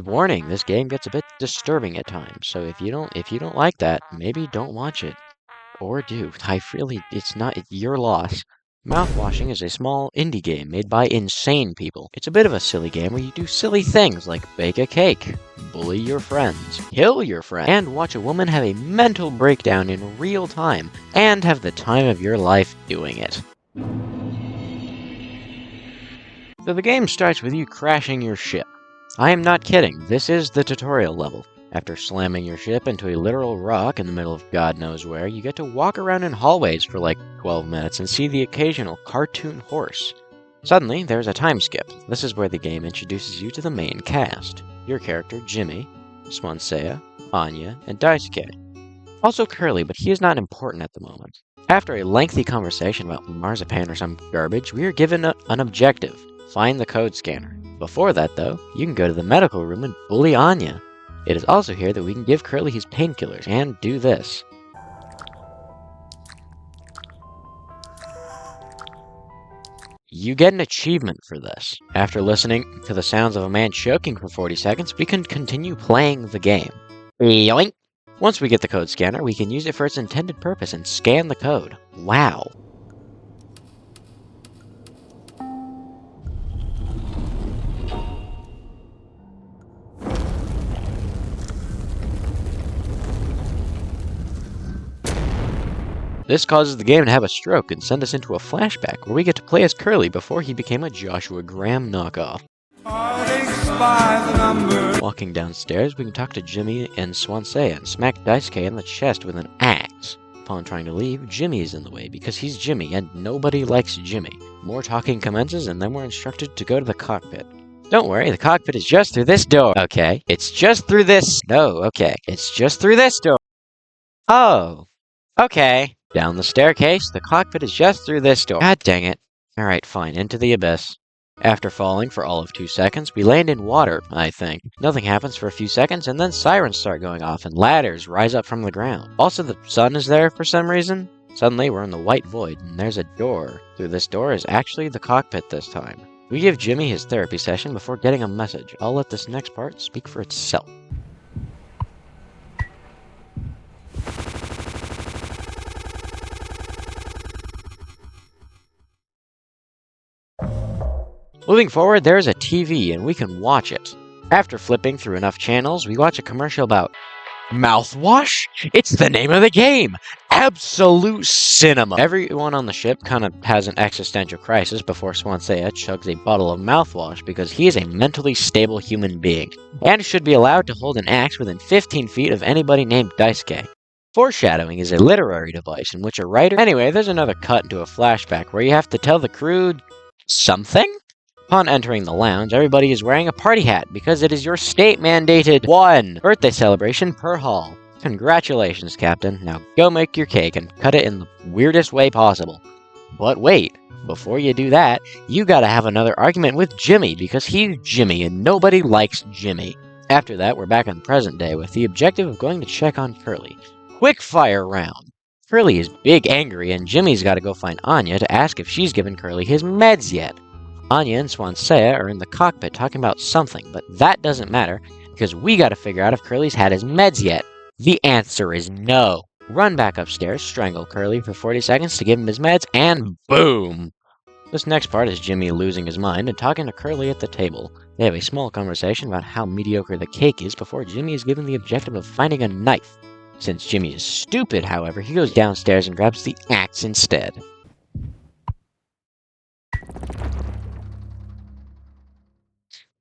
Warning, this game gets a bit disturbing at times, so if you don't like that, maybe don't watch it. Or do. It's not your loss. Mouthwashing is a small indie game made by insane people. It's a bit of a silly game where you do silly things like bake a cake, bully your friends, kill your friend, and watch a woman have a mental breakdown in real time, and have the time of your life doing it. So the game starts with you crashing your ship. I am not kidding, this is the tutorial level. After slamming your ship into a literal rock in the middle of God knows where, you get to walk around in hallways for like 12 minutes and see the occasional cartoon horse. Suddenly, there's a time skip. This is where the game introduces you to the main cast. Your character, Jimmy, Swansea, Anya, and Daisuke. Also Curly, but he is not important at the moment. After a lengthy conversation about marzipan or some garbage, we are given an objective. Find the code scanner. Before that, though, you can go to the medical room and bully Anya. It is also here that we can give Curly his painkillers and do this. You get an achievement for this. After listening to the sounds of a man choking for 40 seconds, we can continue playing the game. Yoink! Once we get the code scanner, we can use it for its intended purpose and scan the code. Wow! This causes the game to have a stroke and send us into a flashback where we get to play as Curly before he became a Joshua Graham knockoff. Walking downstairs, we can talk to Jimmy and Swansea and smack Daisuke in the chest with an axe. Upon trying to leave, Jimmy is in the way because he's Jimmy and nobody likes Jimmy. More talking commences and then we're instructed to go to the cockpit. Don't worry, the cockpit is just through this door. Okay, it's just through this. No, okay, it's just through this door. Oh, okay. Down the staircase, the cockpit is just through this door. God dang it. Alright, fine, into the abyss. After falling for all of 2 seconds, we land in water, I think. Nothing happens for a few seconds, and then sirens start going off, and ladders rise up from the ground. Also, the sun is there for some reason. Suddenly, we're in the white void, and there's a door. Through this door is actually the cockpit this time. We give Jimmy his therapy session before getting a message. I'll let this next part speak for itself. Moving forward, there is a TV, and we can watch it. After flipping through enough channels, we watch a commercial about mouthwash? It's the name of the game! Absolute cinema! Everyone on the ship kind of has an existential crisis before Swansea chugs a bottle of mouthwash because he is a mentally stable human being, and should be allowed to hold an axe within 15 feet of anybody named Daisuke. Foreshadowing is a literary device in which a writer... Anyway, there's another cut into a flashback where you have to tell the crew... something? Upon entering the lounge, everybody is wearing a party hat because it is your state-mandated one birthday celebration per hall. Congratulations, Captain. Now go make your cake and cut it in the weirdest way possible. But wait, before you do that, you gotta have another argument with Jimmy because he's Jimmy and nobody likes Jimmy. After that, we're back in present day with the objective of going to check on Curly. Quick fire round. Curly is big angry and Jimmy's gotta go find Anya to ask if she's given Curly his meds yet. Anya and Swansea are in the cockpit talking about something, but that doesn't matter, because we gotta figure out if Curly's had his meds yet. The answer is no. Run back upstairs, strangle Curly for 40 seconds to give him his meds, and boom! This next part is Jimmy losing his mind and talking to Curly at the table. They have a small conversation about how mediocre the cake is before Jimmy is given the objective of finding a knife. Since Jimmy is stupid, however, he goes downstairs and grabs the axe instead.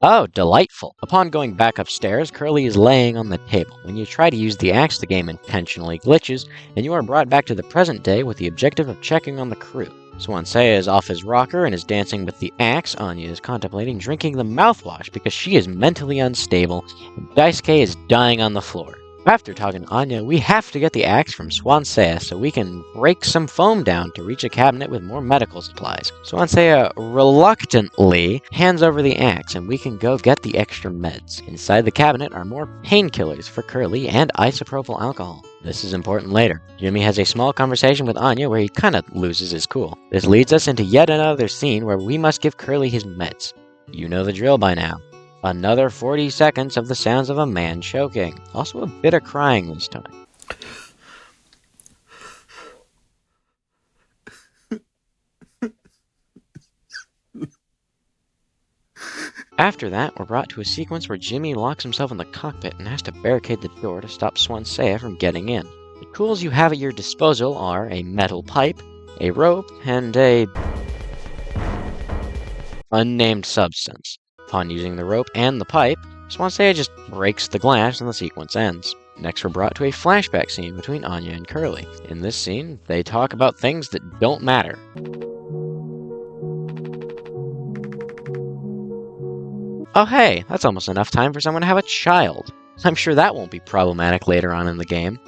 Oh, delightful. Upon going back upstairs, Curly is laying on the table. When you try to use the axe, the game intentionally glitches, and you are brought back to the present day with the objective of checking on the crew. Swansea is off his rocker and is dancing with the axe. Anya is contemplating drinking the mouthwash because she is mentally unstable, and Daisuke is dying on the floor. After talking to Anya, we have to get the axe from Swansea so we can break some foam down to reach a cabinet with more medical supplies. Swansea reluctantly hands over the axe and we can go get the extra meds. Inside the cabinet are more painkillers for Curly and isopropyl alcohol. This is important later. Jimmy has a small conversation with Anya where he kinda loses his cool. This leads us into yet another scene where we must give Curly his meds. You know the drill by now. Another 40 seconds of the sounds of a man choking. Also a bit of crying this time. After that, we're brought to a sequence where Jimmy locks himself in the cockpit and has to barricade the door to stop Swansea from getting in. The tools you have at your disposal are a metal pipe, a rope, and a unnamed substance. Upon using the rope and the pipe, Swansea just breaks the glass and the sequence ends. Next, we're brought to a flashback scene between Anya and Curly. In this scene, they talk about things that don't matter. Oh hey, that's almost enough time for someone to have a child. I'm sure that won't be problematic later on in the game.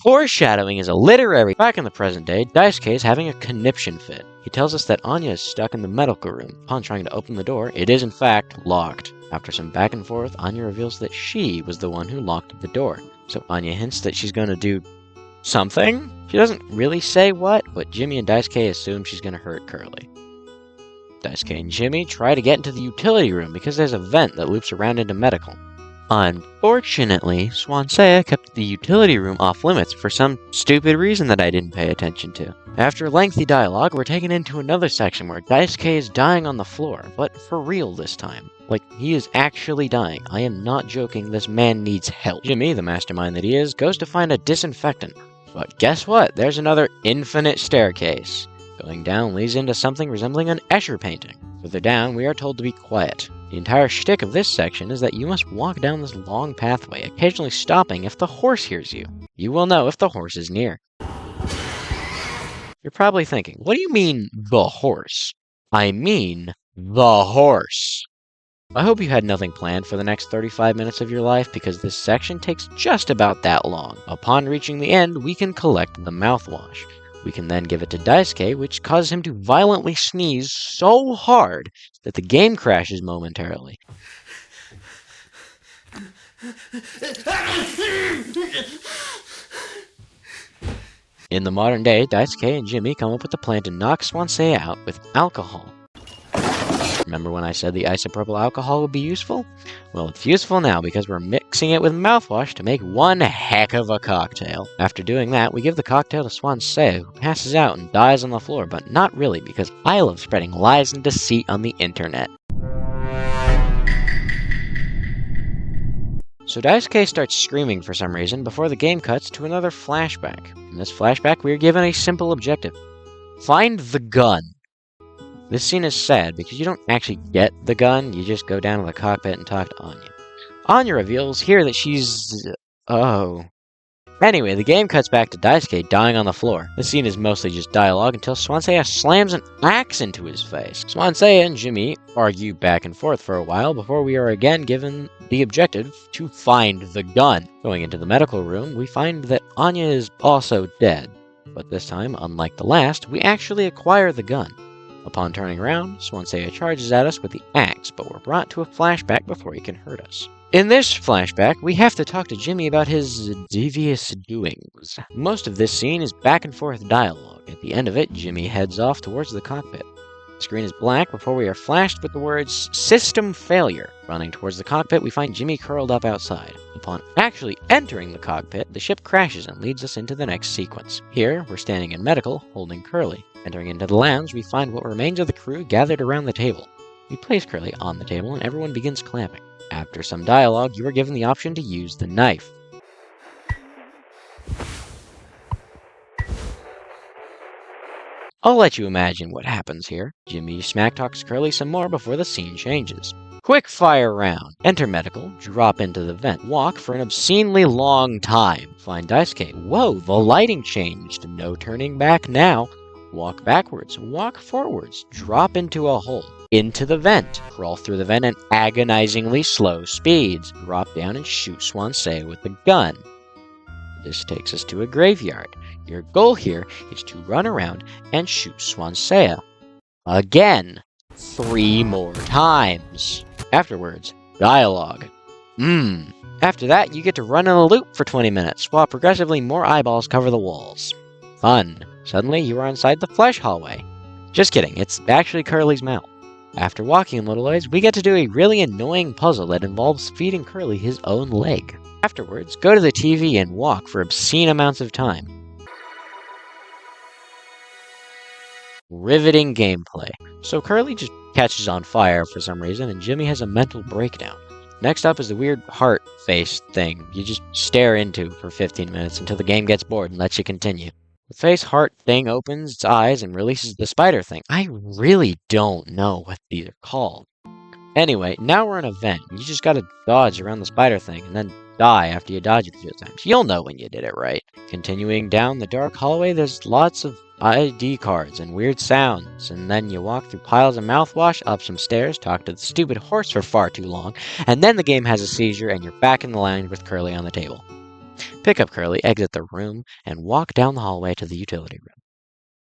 Foreshadowing is a literary. Back in the present day, Daisuke is having a conniption fit. He tells us that Anya is stuck in the medical room. Upon trying to open the door, it is in fact locked. After some back and forth, Anya reveals that she was the one who locked the door. So Anya hints that she's going to do something? She doesn't really say what, but Jimmy and Daisuke assume she's going to hurt Curly. Daisuke and Jimmy try to get into the utility room because there's a vent that loops around into medical. Unfortunately, Swansea kept the utility room off limits for some stupid reason that I didn't pay attention to. After lengthy dialogue, we're taken into another section where Daisuke is dying on the floor, but for real this time. Like, he is actually dying. I am not joking, this man needs help. Jimmy, the mastermind that he is, goes to find a disinfectant. But guess what? There's another infinite staircase. Going down leads into something resembling an Escher painting. Further down, we are told to be quiet. The entire shtick of this section is that you must walk down this long pathway, occasionally stopping if the horse hears you. You will know if the horse is near. You're probably thinking, what do you mean, the horse? I mean, the horse. I hope you had nothing planned for the next 35 minutes of your life, because this section takes just about that long. Upon reaching the end, we can collect the mouthwash. We can then give it to Daisuke, which causes him to violently sneeze so hard that the game crashes momentarily. In the modern day, Daisuke and Jimmy come up with the plan to knock Swansea out with alcohol. Remember when I said the isopropyl alcohol would be useful? Well, it's useful now because we're mixing it with mouthwash to make one heck of a cocktail. After doing that, we give the cocktail to Swansea, who passes out and dies on the floor, but not really because I love spreading lies and deceit on the internet. So Daisuke starts screaming for some reason before the game cuts to another flashback. In this flashback, we are given a simple objective. Find the gun. This scene is sad because you don't actually get the gun, you just go down to the cockpit and talk to Anya. Anya reveals here that she's... oh. Anyway, the game cuts back to Daisuke dying on the floor. This scene is mostly just dialogue until Swansea slams an axe into his face. Swansea and Jimmy argue back and forth for a while before we are again given the objective to find the gun. Going into the medical room, we find that Anya is also dead. But this time, unlike the last, we actually acquire the gun. Upon turning around, Swansea charges at us with the axe, but we're brought to a flashback before he can hurt us. In this flashback, we have to talk to Jimmy about his devious doings. Most of this scene is back and forth dialogue. At the end of it, Jimmy heads off towards the cockpit. The screen is black before we are flashed with the words, "System Failure." Running towards the cockpit, we find Jimmy curled up outside. Upon actually entering the cockpit, the ship crashes and leads us into the next sequence. Here, we're standing in medical, holding Curly. Entering into the lounge, we find what remains of the crew gathered around the table. We place Curly on the table and everyone begins clapping. After some dialogue, you are given the option to use the knife. I'll let you imagine what happens here. Jimmy smack talks Curly some more before the scene changes. Quick fire round. Enter medical, drop into the vent, walk for an obscenely long time. Find Daisuke. Whoa, the lighting changed. No turning back now. Walk backwards, walk forwards, drop into a hole. Into the vent. Crawl through the vent at agonizingly slow speeds. Drop down and shoot Swansea with the gun. This takes us to a graveyard. Your goal here is to run around and shoot Swansea. Again. 3 more times. Afterwards, dialogue. After that, you get to run in a loop for 20 minutes, while progressively more eyeballs cover the walls. Fun. Suddenly, you are inside the flesh hallway. Just kidding, it's actually Curly's mouth. After walking a little ways, we get to do a really annoying puzzle that involves feeding Curly his own leg. Afterwards, go to the TV and walk for obscene amounts of time. Riveting gameplay. So Curly just catches on fire for some reason, and Jimmy has a mental breakdown. Next up is the weird heart face thing you just stare into for 15 minutes until the game gets bored and lets you continue. The face heart thing opens its eyes and releases the spider thing. I really don't know what these are called. Anyway, now we're in a vent. You just gotta dodge around the spider thing and then die after you dodge it a few times. You'll know when you did it right. Continuing down the dark hallway, there's lots of ID cards and weird sounds, and then you walk through piles of mouthwash, up some stairs, talk to the stupid horse for far too long, and then the game has a seizure and you're back in the lounge with Curly on the table. Pick up Curly, exit the room, and walk down the hallway to the utility room.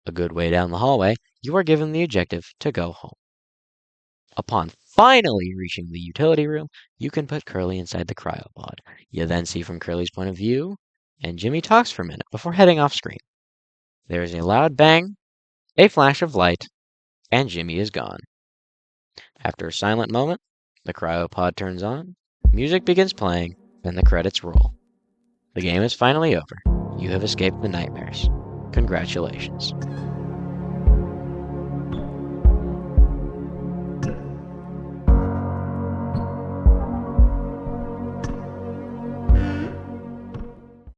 A good way down the hallway, you are given the objective to go home. Upon finally reaching the utility room, you can put Curly inside the cryopod. You then see from Curly's point of view, and Jimmy talks for a minute before heading off screen. There is a loud bang, a flash of light, and Jimmy is gone. After a silent moment, the cryopod turns on, music begins playing, and the credits roll. The game is finally over. You have escaped the nightmares. Congratulations.